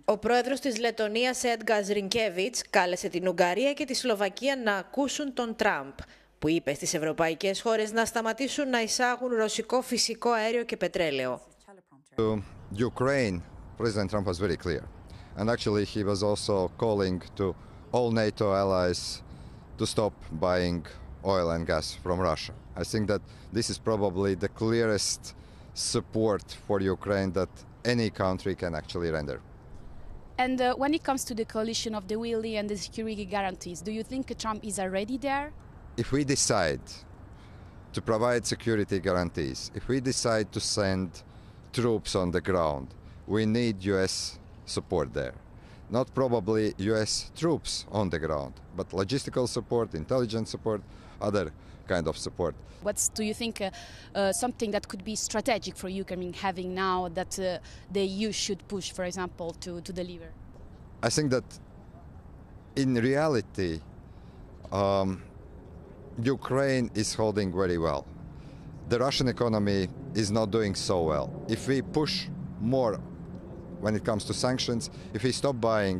Ο πρόεδρος της Λετωνίας, Έντγκαρς Ρινκέβιτς, κάλεσε την Ουγγαρία και τη Σλοβακία να ακούσουν τον Τραμπ, που είπε στις ευρωπαϊκές χώρες να σταματήσουν να εισάγουν ρωσικό φυσικό αέριο και πετρέλαιο. Ukraine, President Trump was very clear. And actually he was also calling to all NATO allies to stop buying oil and gas from Russia. I think that this is probably the clearest support for Ukraine that any country can actually render. And when it comes to the coalition of the willing and the security guarantees, do you think Trump is already there? If we decide to provide security guarantees, if we decide to send troops on the ground, we need US support there. Not probably US troops on the ground, but logistical support, intelligence support, other kind of support. What do you think something that could be strategic for Ukraine having now that the EU should push, for example, to deliver? I think that in reality, Ukraine is holding very well. The Russian economy is not doing so well. If we push more when it comes to sanctions, if we stop buying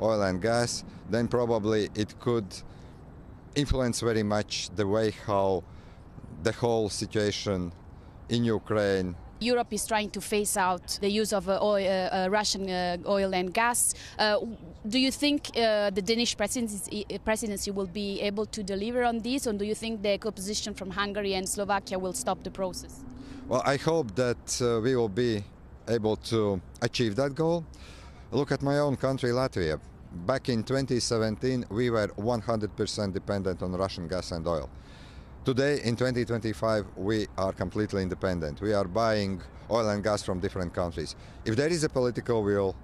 oil and gas, then probably it could influence very much the way how the whole situation in Ukraine. Europe is trying to phase out the use of Russian oil and gas. Do you think the Danish presidency will be able to deliver on this, or do you think the opposition from Hungary and Slovakia will stop the process? Well, I hope that we will be able to achieve that goal. Look at my own country, Latvia. Back in 2017, we were 100% dependent on Russian gas and oil. Today, in 2025, we are completely independent. We are buying oil and gas from different countries. If there is a political will,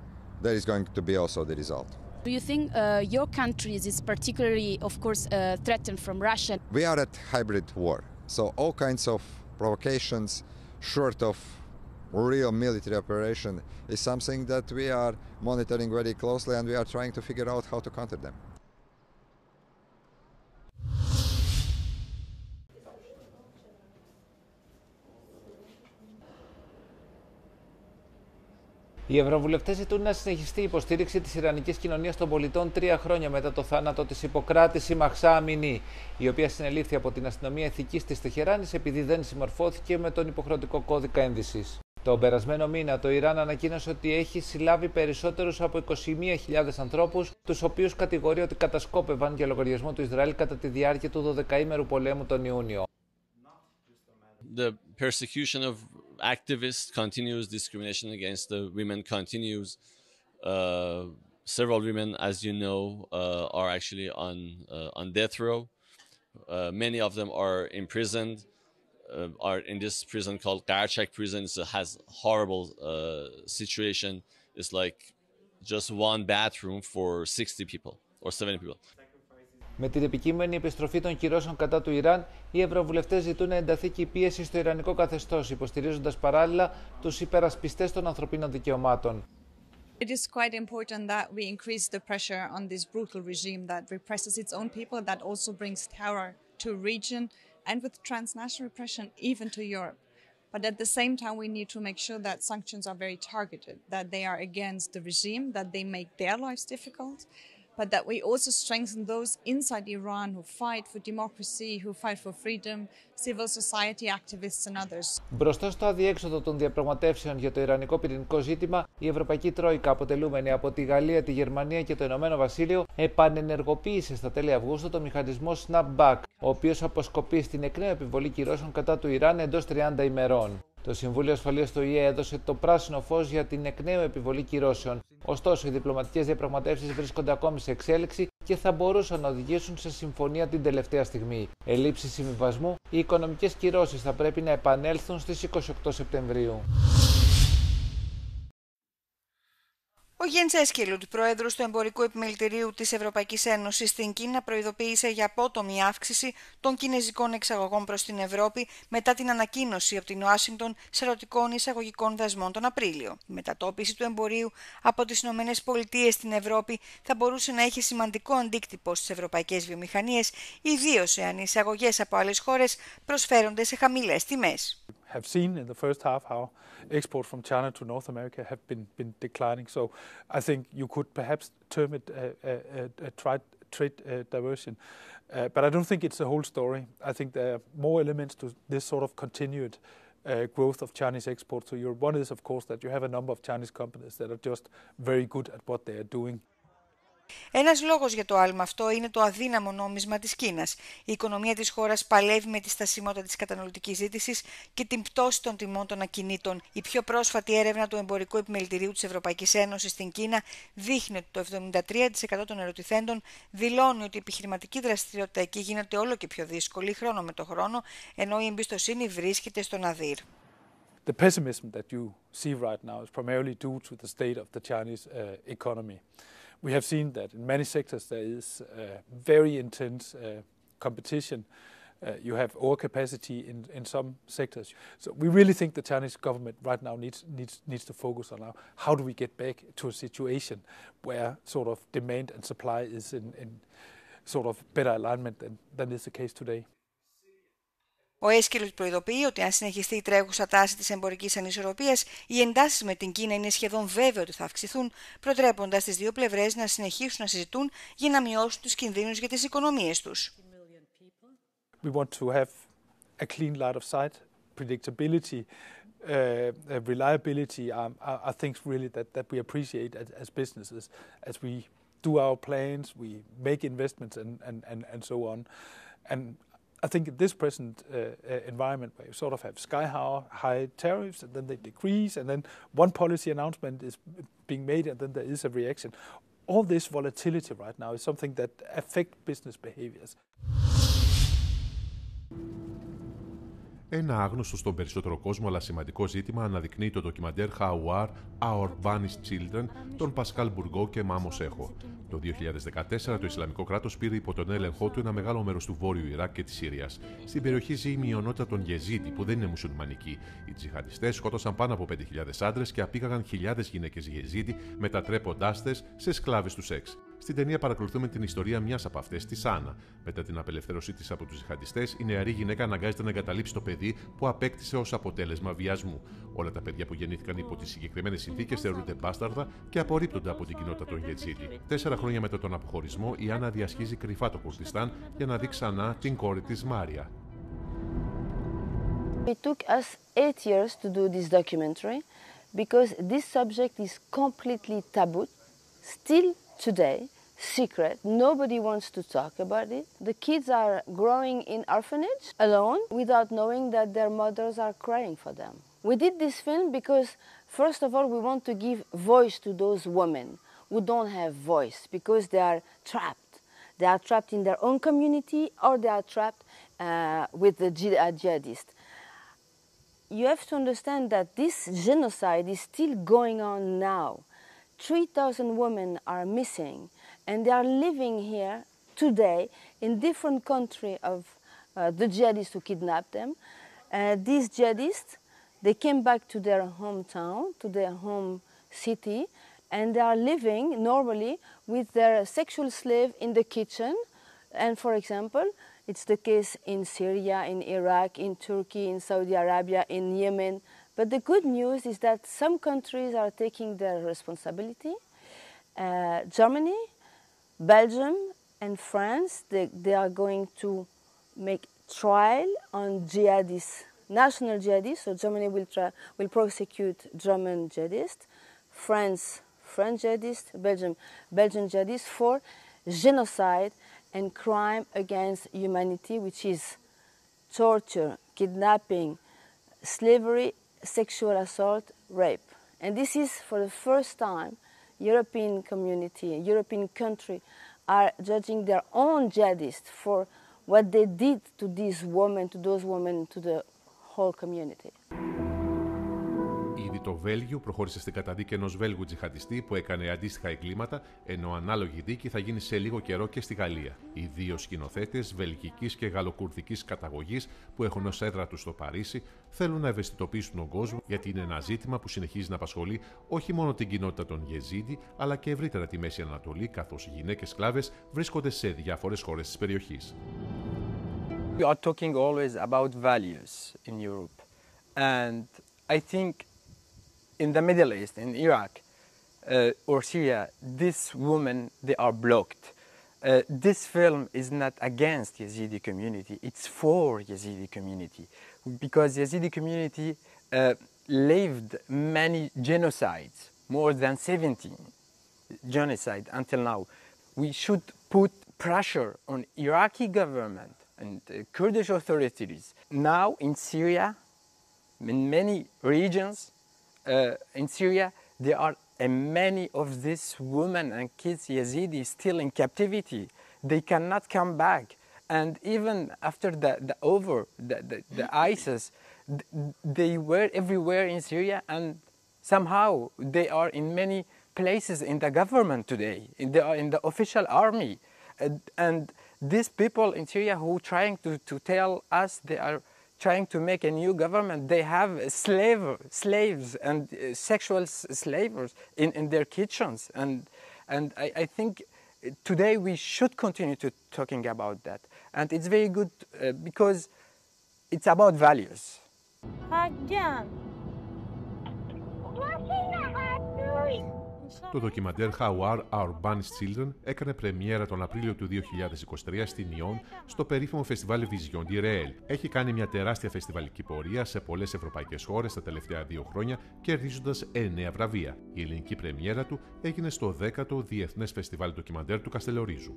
there is going to be also the result. Do you think your country is particularly, of course, threatened from Russia? We are at hybrid war, so all kinds of provocations, short of real military operation, is something that we are monitoring very closely, and we are trying to figure out how to counter them. Οι ευρωβουλευτές ζητούν να συνεχιστεί η υποστήριξη της Ιρανικής κοινωνίας των πολιτών 3 χρόνια μετά το θάνατο της υποκράτης Μαχσά Αμινή, η οποία συνελήφθη από την αστυνομία ηθικής της Τεχεράνης επειδή δεν συμμορφώθηκε με τον υποχρεωτικό κώδικα ένδυσης. Τον περασμένο μήνα το Ιράν ανακοίνωσε ότι έχει συλλάβει περισσότερους από 21.000 ανθρώπους, τους οποίους κατηγορεί ότι κατασκόπευαν για λογαριασμό του Ισραήλ κατά τη διάρκεια του 12ήμερου πολέμου τον Ιούνιο. The persecution of activists continues, discrimination against the women continues. Several women, as you know, are actually on death row. Many of them are imprisoned, are in this prison called Karchak prison. It has horrible situation. It's like just one bathroom for 60 people or 70 people. Με την επικείμενη επιστροφή των κυρώσεων κατά του Ιράν, οι ευρωβουλευτές ζητούν να ενταθεί και η πίεση στο ιρανικό καθεστώς, υποστηρίζοντας παράλληλα τους υπερασπιστές των ανθρωπίνων δικαιωμάτων. It is quite important that we increase the pressure on this brutal regime that represses its own people, that also brings terror to a region and with transnational repression even to Europe. But at the same time, we need to make sure that sanctions are very targeted, that they are against the regime, that they make their lives difficult, but that we also strengthen those inside Iran who fight for democracy, who fight for freedom, civil society activists and others. Μπροστά στο αδιέξοδο των διαπραγματεύσεων για το ιρανικό πυρηνικό ζήτημα, η Ευρωπαϊκή Τρόικα, αποτελούμενη από τη Γαλλία, τη Γερμανία και το Ηνωμένο Βασίλειο, επανενεργοποίησε στα τέλη Αυγούστου το μηχανισμό Snapback, ο οποίος αποσκοπεί στην εκ νέου επιβολή κυρώσεων κατά του Ιράν εντός 30 ημερών. Το Συμβούλιο Ασφαλείας του ΟΗΕ έδωσε το πράσινο φως για την εκ νέου επιβολή κυρώσεων. Ωστόσο, οι διπλωματικές διαπραγματεύσεις βρίσκονται ακόμη σε εξέλιξη και θα μπορούσαν να οδηγήσουν σε συμφωνία την τελευταία στιγμή. Ελλείψη συμβιβασμού, οι οικονομικές κυρώσεις θα πρέπει να επανέλθουν στις 28 Σεπτεμβρίου. Ο Γιεν Τσέσκελουντ, πρόεδρος του Εμπορικού Επιμελητηρίου της Ευρωπαϊκής Ένωσης στην Κίνα, προειδοποίησε για απότομη αύξηση των κινεζικών εξαγωγών προς την Ευρώπη μετά την ανακοίνωση από την Ουάσιγκτον σαρωτικών εισαγωγικών δασμών τον Απρίλιο. Η μετατόπιση του εμπορίου από τις ΗΠΑ στην Ευρώπη θα μπορούσε να έχει σημαντικό αντίκτυπο στις ευρωπαϊκές βιομηχανίες, ιδίως εάν οι εισαγωγές από άλλες χώρες προσφέρονται σε χαμηλές τιμές. have seen in the first half how exports from China to North America have been declining. So I think you could perhaps term it a trade diversion. But I don't think it's the whole story. I think there are more elements to this sort of continued growth of Chinese exports to Europe. One is, of course, that you have a number of Chinese companies that are just very good at what they are doing. Ένας λόγος για το άλμα αυτό είναι το αδύναμο νόμισμα της Κίνας. Η οικονομία της χώρας παλεύει με τη στασιμότητα της καταναλωτικής ζήτησης και την πτώση των τιμών των ακινήτων. Η πιο πρόσφατη έρευνα του εμπορικού επιμελητηρίου της Ευρωπαϊκής Ένωσης στην Κίνα δείχνει ότι το 73% των ερωτηθέντων δηλώνει ότι η επιχειρηματική δραστηριότητα εκεί γίνεται όλο και πιο δύσκολη χρόνο με το χρόνο, ενώ η εμπιστοσύνη βρίσκεται στον αδύρ. The pessimism that you see right now is primarily due to the state of the Chinese economy. We have seen that in many sectors there is very intense competition. You have overcapacity in some sectors. So we really think the Chinese government right now needs to focus on how do we get back to a situation where sort of demand and supply is in sort of better alignment than is the case today. Ο Έσκελος προειδοποιεί ότι αν συνεχιστεί η τρέχουσα τάση της εμπορικής ανισορροπίας, οι εντάσεις με την Κίνα είναι σχεδόν βέβαιο ότι θα αυξηθούν, προτρέποντας τις δύο πλευρές να συνεχίσουν να συζητούν για να μειώσουν τους κινδύνους για τις οικονομίες τους. We want to have a clean line of sight, predictability, reliability are things really that we appreciate as businesses as we do our plans, we make investments and so on. And I think in this present environment where you sort of have sky-high tariffs and then they decrease and then one policy announcement is being made and then there is a reaction. All this volatility right now is something that affects business behaviors. Ένα άγνωστο στον περισσότερο κόσμο αλλά σημαντικό ζήτημα αναδεικνύει το ντοκιμαντέρ How Are Our Vanished Children των Πασκάλ Μπουργκό και Μάμος Έχο. Το 2014 το Ισλαμικό κράτος πήρε υπό τον έλεγχό του ένα μεγάλο μέρος του Βόρειου Ιράκ και της Συρίας. Στην περιοχή ζει η μειονότητα των Γεζίδι που δεν είναι μουσουλμανικοί. Οι τζιχαντιστές σκότωσαν πάνω από 5.000 άντρες και απήγαγαν χιλιάδες γυναίκες Γεζίδι μετατρέποντάς τες σε σκλάβες του σεξ. Στην ταινία παρακολουθούμε την ιστορία μιας από αυτές, τη Σάνα. Μετά την απελευθέρωσή της από τους τζιχαντιστές, η νεαρή γυναίκα αναγκάζεται να εγκαταλείψει το παιδί που απέκτησε ως αποτέλεσμα βιασμού. Όλα τα παιδιά που γεννήθηκαν υπό τις συγκεκριμένες συνθήκες θεωρούνται μπάσταρδα και απορρίπτονται από την κοινότητα των Γετζίδι. 4 χρόνια μετά τον αποχωρισμό, η Άννα διασχίζει κρυφά το Κουρδιστάν για να δει ξανά την κόρη της Μάρια. It took us 8 years to do this documentary because this subject is completely taboo. Still today, secret. Nobody wants to talk about it. The kids are growing in orphanage alone without knowing that their mothers are crying for them. We did this film because, first of all, we want to give voice to those women who don't have voice because they are trapped. They are trapped in their own community or they are trapped with the jihadists. You have to understand that this genocide is still going on now. 3,000 women are missing and they are living here today in different countries of the jihadists who kidnapped them. These jihadists, they came back to their hometown, to their home city, and they are living normally with their sexual slave in the kitchen. And for example, it's the case in Syria, in Iraq, in Turkey, in Saudi Arabia, in Yemen. But the good news is that some countries are taking their responsibility. Germany, Belgium, and France, they are going to make trial on jihadists, national jihadists. So Germany will prosecute German jihadists, France, French jihadists, Belgian jihadists for genocide and crime against humanity, which is torture, kidnapping, slavery, sexual assault, rape. And this is for the first time European community, European country are judging their own jihadists for what they did to these women, to those women, to the whole community. Ήδη το Βέλγιο προχώρησε στην καταδίκη ενός Βέλγου τζιχαντιστή που έκανε αντίστοιχα εγκλήματα, ενώ ανάλογη δίκη θα γίνει σε λίγο καιρό και στη Γαλλία. Οι δύο σκηνοθέτες βελγικής και γαλλοκουρδικής καταγωγής που έχουν ως έδρα τους στο Παρίσι θέλουν να ευαισθητοποιήσουν τον κόσμο γιατί είναι ένα ζήτημα που συνεχίζει να απασχολεί όχι μόνο την κοινότητα των Γεζίδι, αλλά και ευρύτερα τη Μέση Ανατολή, καθώς οι γυναίκες σκλάβες βρίσκονται σε διάφορες χώρες της περιοχής. We are talking always about values in Europe. And I think in the Middle East, in Iraq or Syria, these women, they are blocked. This film is not against Yazidi community, it's for Yazidi community. Because Yazidi community lived many genocides, more than 17 genocides until now. We should put pressure on Iraqi government and Kurdish authorities. Now in Syria, in many regions in Syria, there are many of these women and kids, Yazidi, still in captivity. They cannot come back. And even after the ISIS, they were everywhere in Syria, and somehow they are in many places in the government today. They are in the official army. And these people in Syria who are trying to tell us they are trying to make a new government, they have slaves and sexual slavers in their kitchens. And I think today we should continue to talking about that. And it's very good because it's about values. Το ντοκιμαντέρ How Are Our Banished Children έκανε πρεμιέρα τον Απρίλιο του 2023 στην Ιόν στο περίφημο φεστιβάλ Vision di Réel. Έχει κάνει μια τεράστια φεστιβαλική πορεία σε πολλές ευρωπαϊκές χώρες τα τελευταία 2 χρόνια, κερδίζοντας 9 βραβεία. Η ελληνική πρεμιέρα του έγινε στο 10ο Διεθνές Φεστιβάλ Ντοκιμαντέρ του Καστελορίζου.